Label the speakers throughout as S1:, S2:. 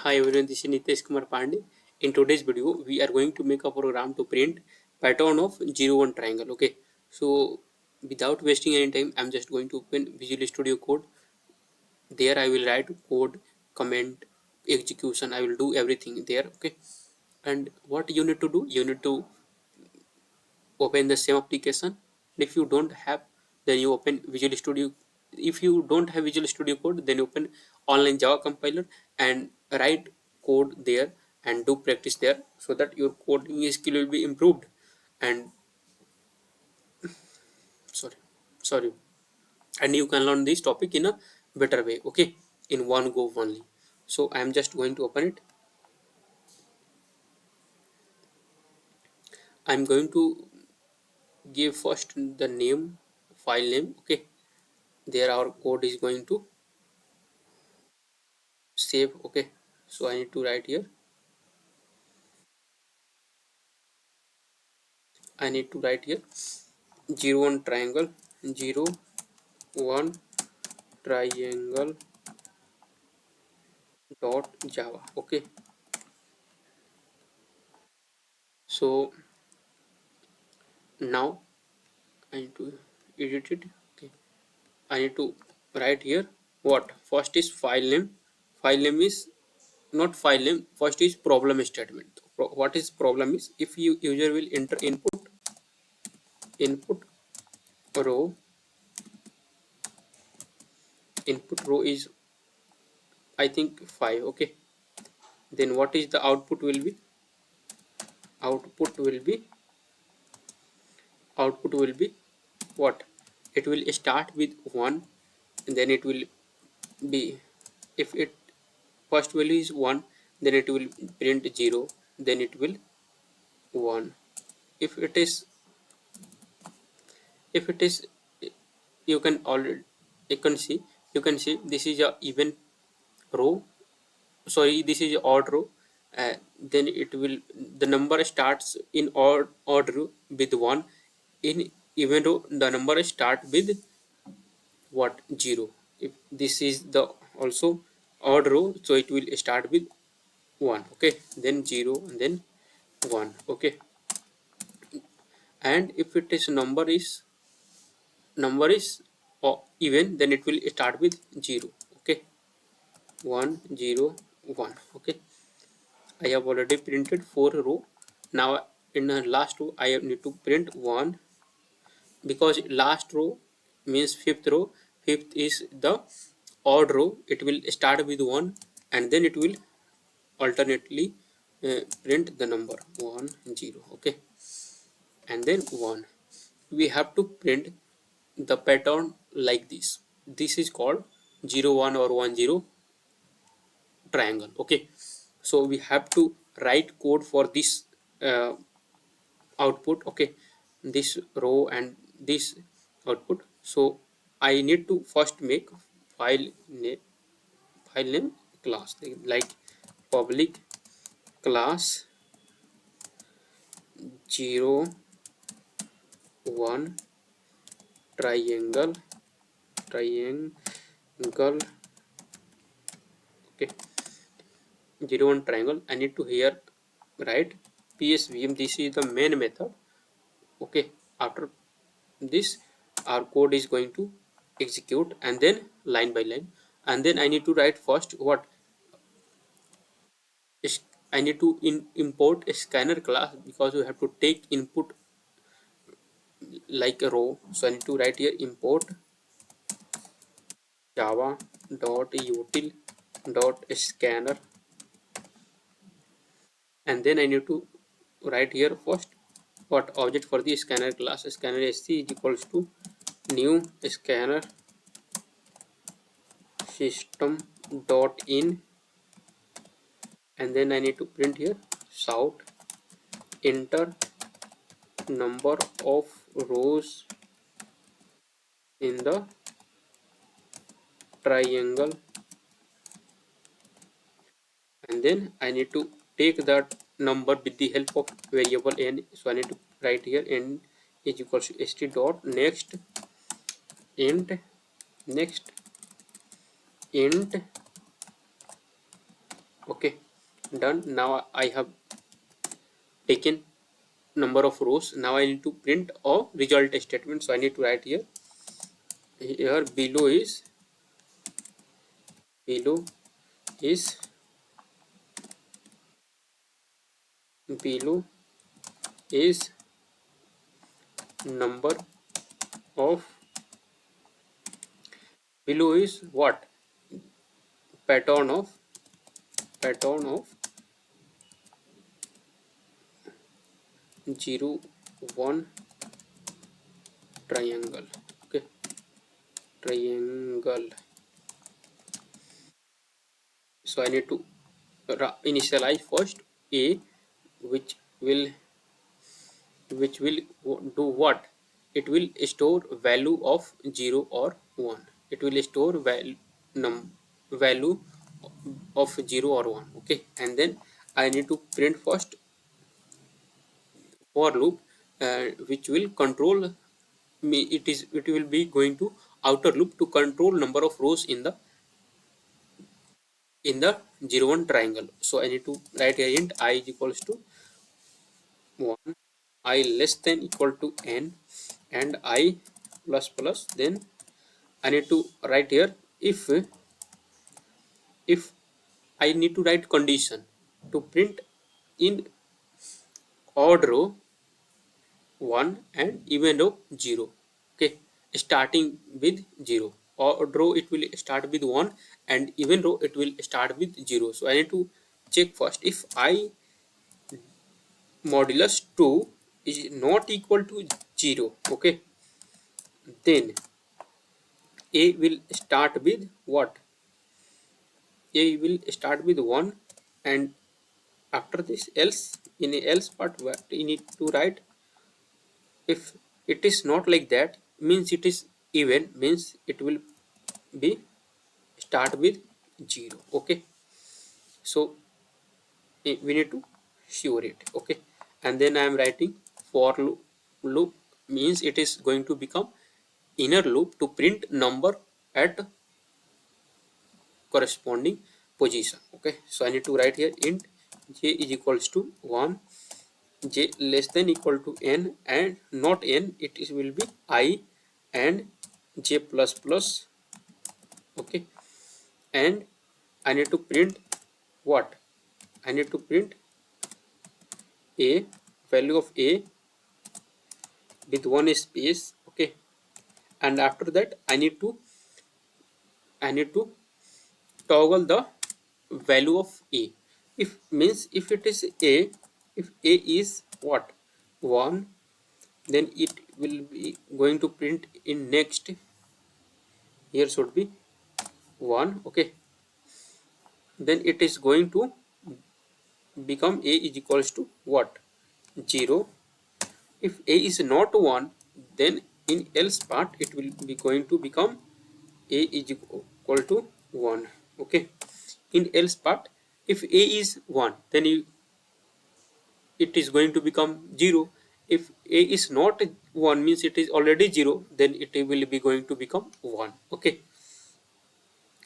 S1: Hi everyone, this is Nitesh Kumar Pandey. In today's video, we are going to make a program to print pattern of 01 triangle. Okay, so without wasting any time, I'm just going to open Visual Studio Code. There I will write code, comment, execution. I will do everything there. Okay, and what you need to do, you need to open the same application. If you don't have, then you open Visual Studio. If you don't have Visual Studio Code, then open online Java compiler and write code there and do practice there, so that your coding skill will be improved. And sorry sorry and you can learn this topic in a better way. Okay, in one go only. So I am just going to open it. I'm going to give first the name, file name. Okay, there our code is going to save. Okay, so I need to write here, I need to write here 01 triangle, 01 triangle dot java. Okay, so now I need to edit it. Okay, I need to write here what first is file name. File name is not file name, first is problem statement. What is problem is, if you user will enter input row, input row is I think 5. Okay, then what is the output will be, output will be output will be what, it will start with 1, and then it will be, if it first value is 1, then it will print 0, then it will 1. if it is if it is you can already, you can see this is a even row, sorry, this is odd row. Then it will, the number starts in odd row with 1. In even row the number start with what, 0. If this is the also odd row, so it will start with 1. Okay, then 0 and then 1. Okay, and if it is number is even, then it will start with 0. Okay, 1 0 1. Okay, I have already printed 4 row. Now in the last row I need to print 1, because last row means fifth row. Fifth is the odd row, it will start with 1, and then it will alternately print the number 1 0. Okay, and then 1. We have to print the pattern like this. This is called 01 or 10 triangle. Okay, so we have to write code for this uh, output. Okay, this row and this output. So I need to first make file name, class, like public class 01 triangle, triangle. Okay, 01 triangle. I need to here write psvm. This is the main method. Okay, after this our code is going to execute, and then line by line. And then I need to write first what is, I need to import a scanner class, because we have to take input like a row. So I need to write here import java dot util dot scanner, and then I need to write here first what object for the scanner class. Scanner sc is equals to new scanner system dot in, and then I need to print here shout enter number of rows in the triangle, and then I need to take that number with the help of variable n. So I need to write here n is equals to st dot next int, next int Okay, done. Now I have taken number of rows. Now I need to print a result statement. So I need to write here below is below is number of below is what, pattern of pattern of 0 1 triangle. Okay, triangle. So I need to initialize first a, which will do what, it will store value of 0 or 1. It will store value of 0 or 1. Okay, and then I need to print first for loop, which will control me, it will be going to outer loop to control number of rows in the 0 1 triangle. So I need to write here int I is equals to 1, I less than equal to n, and I plus plus. Then I need to write here if I need to write condition to print in odd row 1 and even row 0. Okay, starting with 0. Odd row it will start with 1 and even row it will start with 0. So I need to check first if I modulus 2 is not equal to 0. Okay, then a will start with what, a will start with 1, and after this else, in else part what you need to write, if it is not like that means it is even, means it will be start with 0. Okay, so we need to sure it. Okay, and then I am writing for loop means it is going to become inner loop to print number at corresponding position. Okay, so I need to write here int j is equals to 1, j less than equal to n, and not n, it is will be I and j plus plus. Okay, and I need to print what, I need to print a, value of a with one space. Okay, and after that I need to toggle the value of a. If means if it is a, if a is what, 1, then it will be going to print in next, here should be 1. Okay, then it is going to become a is equals to what, 0. If a is not 1, then in else part it will be going to become a is equal to 1. Okay, in else part if a is 1, then it is going to become 0. If a is not 1 means it is already 0, then it will be going to become 1. Okay,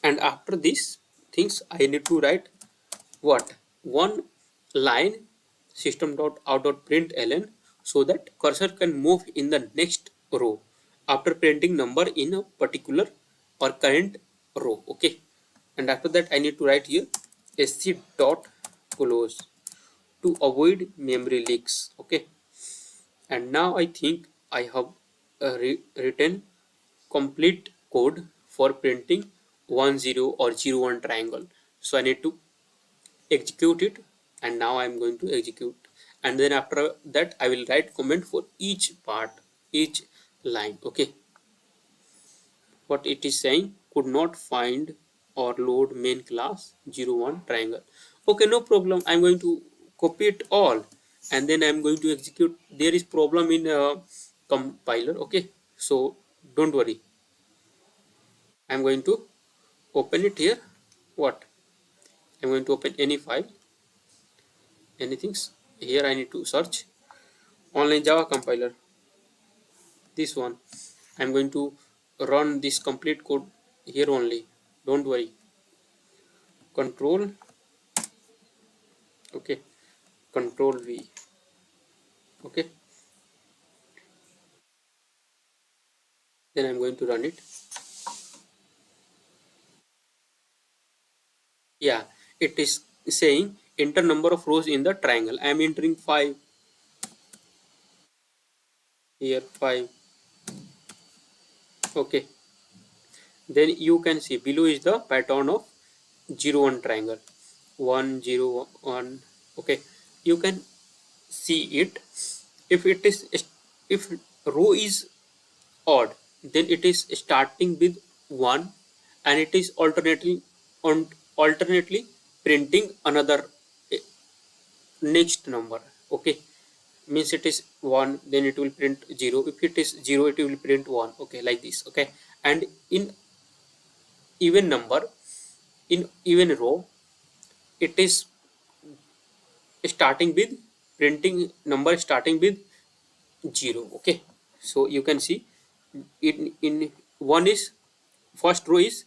S1: and after these things I need to write what, one line system dot out dot println, so that cursor can move in the next row after printing number in a particular or current row. Okay, and after that I need to write here sc dot close to avoid memory leaks. Okay, and now I think I have written complete code for printing 10 or 01 triangle. So I need to execute it, and now I'm going to execute, and then after that I will write comment for each part, each line. Okay, what it is saying, could not find or load main class 01 triangle. Okay, no problem, I'm going to copy it all, and then I'm going to execute. There is problem in compiler. Okay, so don't worry, I'm going to open it here. What, I'm going to open any file, anything. Here I need to search online Java compiler, this one. I'm going to run this complete code here only, don't worry. Control Okay, control V. Okay, then I'm going to run it. Yeah, it is saying enter number of rows in the triangle. I am entering 5 here, 5. Okay, then you can see below is the pattern of 0 1 triangle, 1 0 1. Okay, you can see it. If it is, if row is odd, then it is starting with 1 and it is alternately printing another eh, next number. Okay, means it is 1, then it will print 0. If it is 0, it will print 1. Okay, like this. Okay, and in even number, in even row, it is starting with printing number starting with 0. Okay, so you can see in one is first row is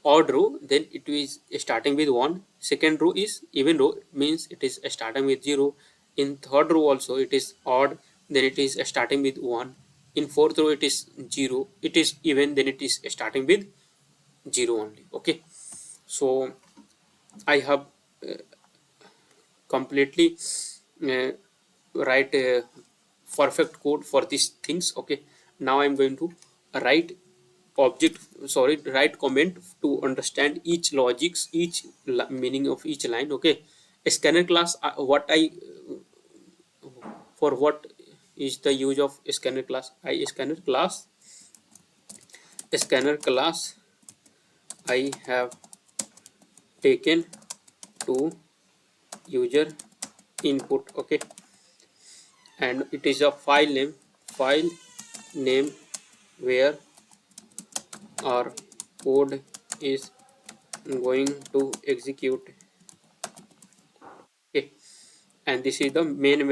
S1: odd row, then it is starting with 1. Second row is even row, means it is starting with 0. In third row also it is odd, then it is starting with 1. In fourth row it is 0, it is even, then it is starting with 0 only. Okay, so I have completely uh, write a perfect code for these things. Okay, now I'm going to write object, sorry, write comment to understand each logics, each meaning of each line. Okay, a scanner class, what I for what is the use of scanner class? Scanner class I have taken to user input. Okay, and it is a file name where our code is going to execute. Okay, and this is the main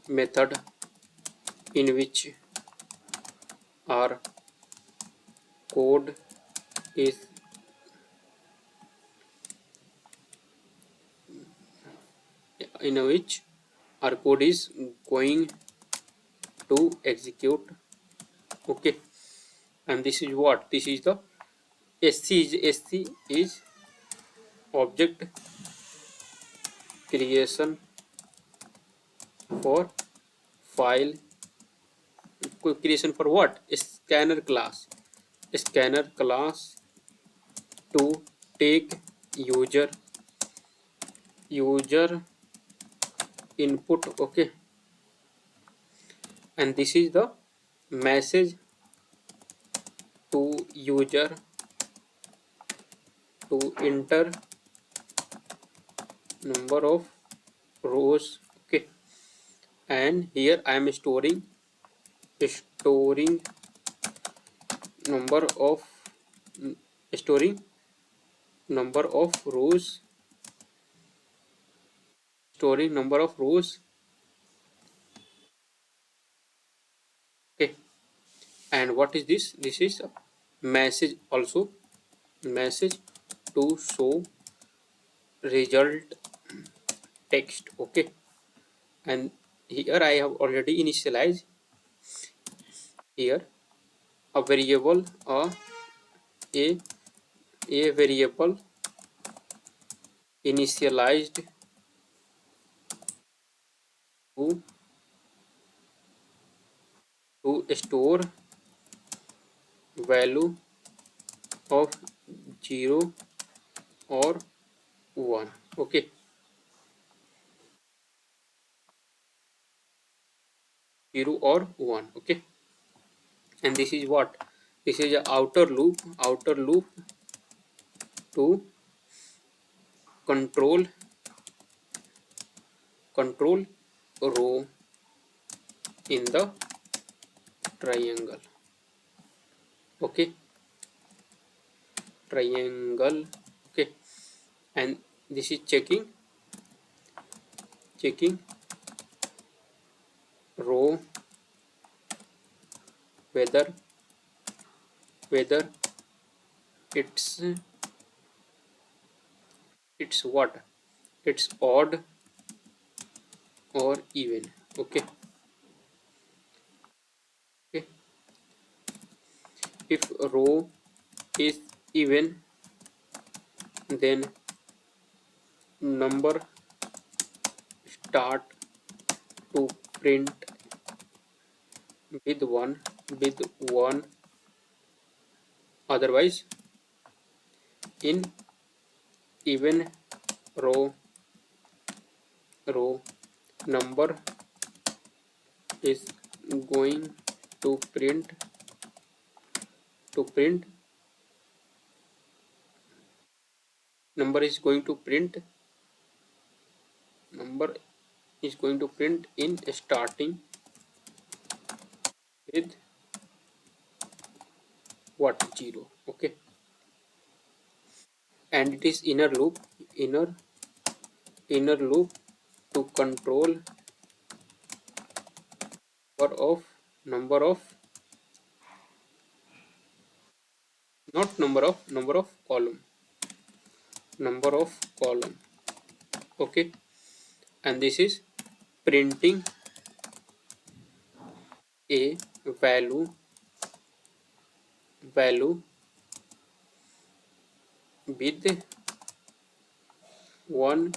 S1: method in which our code is in which our code is going to execute. Okay, and this is what, this is the sc is object creation for file creation for what, scanner class to take user user input. Okay, and this is the message to user to enter number of rows. Okay, and here I am storing number of storing number of rows storing number of rows. Okay, and what is this? This is a message also, message to show result text. Okay, and here I have already initialized here a variable, a a variable initialized to store value of 0 or 1. Okay, 0 or 1. Okay, and this is what, this is a outer loop to control row in the triangle. Okay, triangle. Okay, and this is checking row whether it's it's what, it's odd or even. Okay. Okay, if row is even, then number start to print with one, otherwise in even row number is going to print number is going to print number is going to print in starting with what, 0. Okay, and it is inner loop to control number of not number of column. Okay, and this is printing a value with one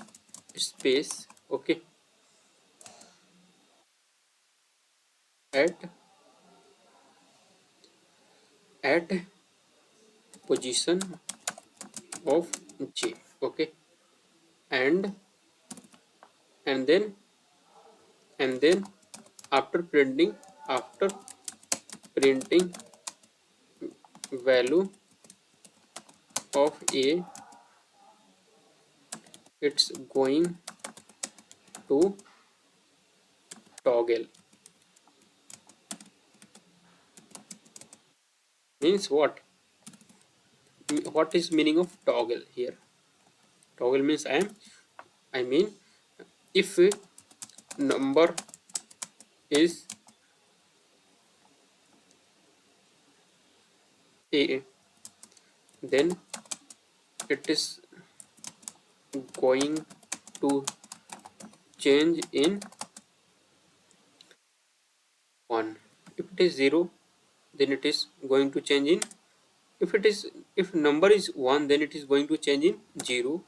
S1: space. Okay, at at position of j. Okay, and and then and then after printing value of a, it's going to toggle. Means what is meaning of toggle here? Toggle means I mean, if a number is a, then it is going to change in 1. If it is 0, then it is going to change in, if number is 1, then it is going to change in 0,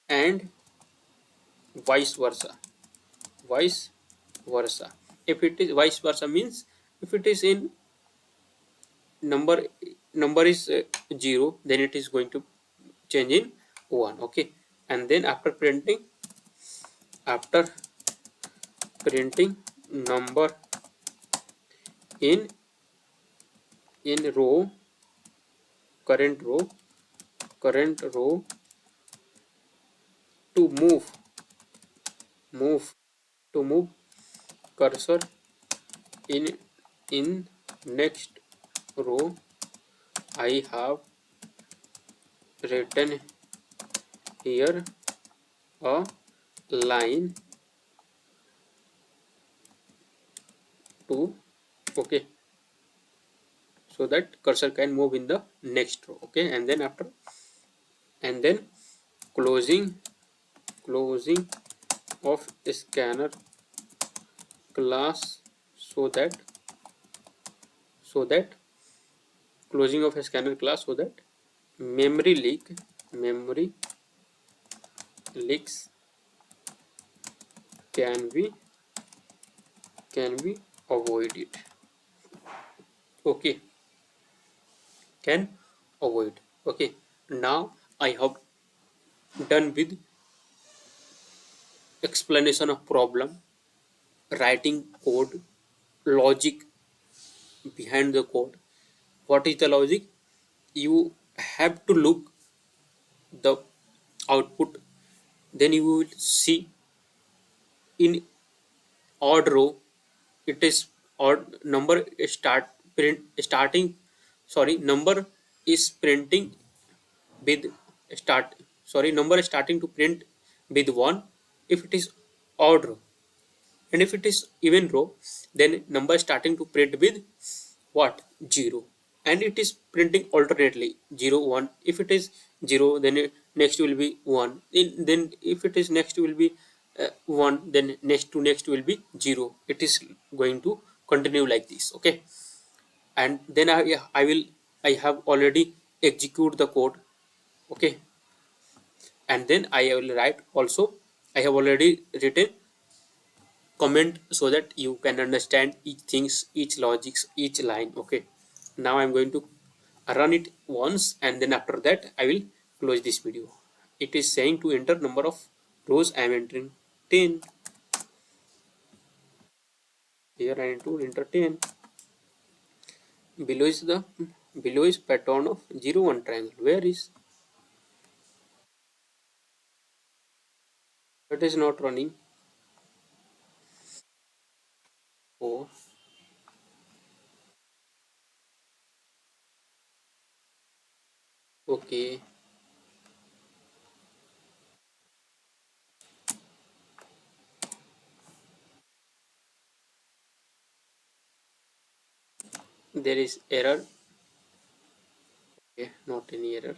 S1: and vice versa. Vice versa. If it is vice versa means, if it is in number number is 0, then it is going to change in 1. Okay, and then after printing number in row, current row to move to move cursor in next row, I have written here a line to, okay, so that cursor can move in the next row. Okay, and then closing of scanner class, so that closing of a scanner class, so that memory leaks can be avoided. Okay, can avoid. Okay, now I have done with explanation of problem, writing code, logic behind the code. What is the logic? You have to look the output, then you will see in odd row, it is odd number starting, sorry, number is printing with start sorry number is starting to print with 1 if it is odd row, and if it is even row, then number is starting to print with what, 0. and it is printing alternately 0 1. If it is 0, then next will be 1, then if it is next will be 1, then next will be 0. It is going to continue like this. Okay, and then I have already execute the code. Okay, and then I will write also, I have already written comment so that you can understand each things, each logics, each line. Okay, now I'm going to run it once, and then after that I will close this video. It is saying to enter number of rows. I am entering 10. Here I need to enter 10. Below is the below is pattern of 0 1 triangle. Where is that? Is not running. Oh, okay. There is error. Okay, not any error.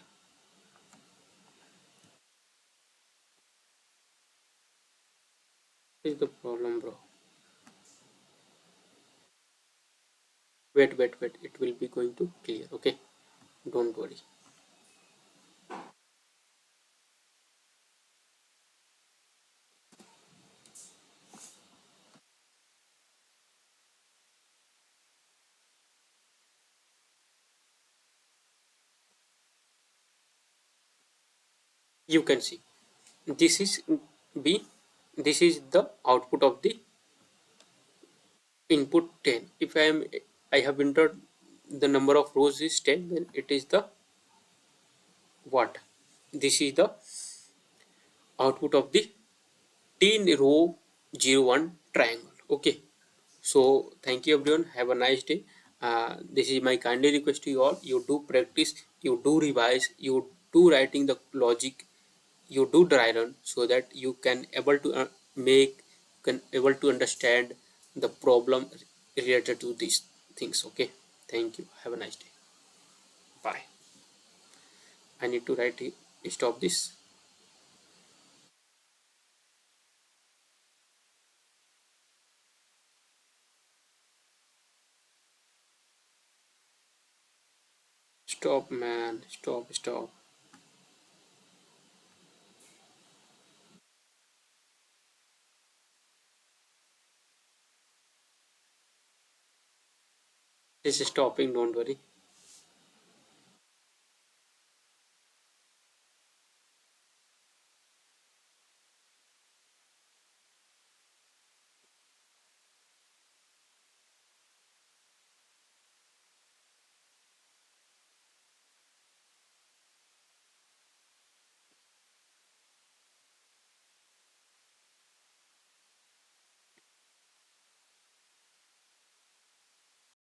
S1: What is the problem, bro? Wait. It will be going to clear. Okay, don't worry. You can see this is B. This is the output of the input 10. If I have entered the number of rows is 10, then it is the what? This is the output of the 10 row 01 triangle. Okay, so thank you everyone, have a nice day. This is my kindly request to you all. You do practice, you do revise, you do writing the logic, you do dry run, so that you can able to make, can able to understand the problem related to these things. Okay, thank you, have a nice day. Bye. I need to write it, stop this. Stop, man, stop. This is stopping, don't worry.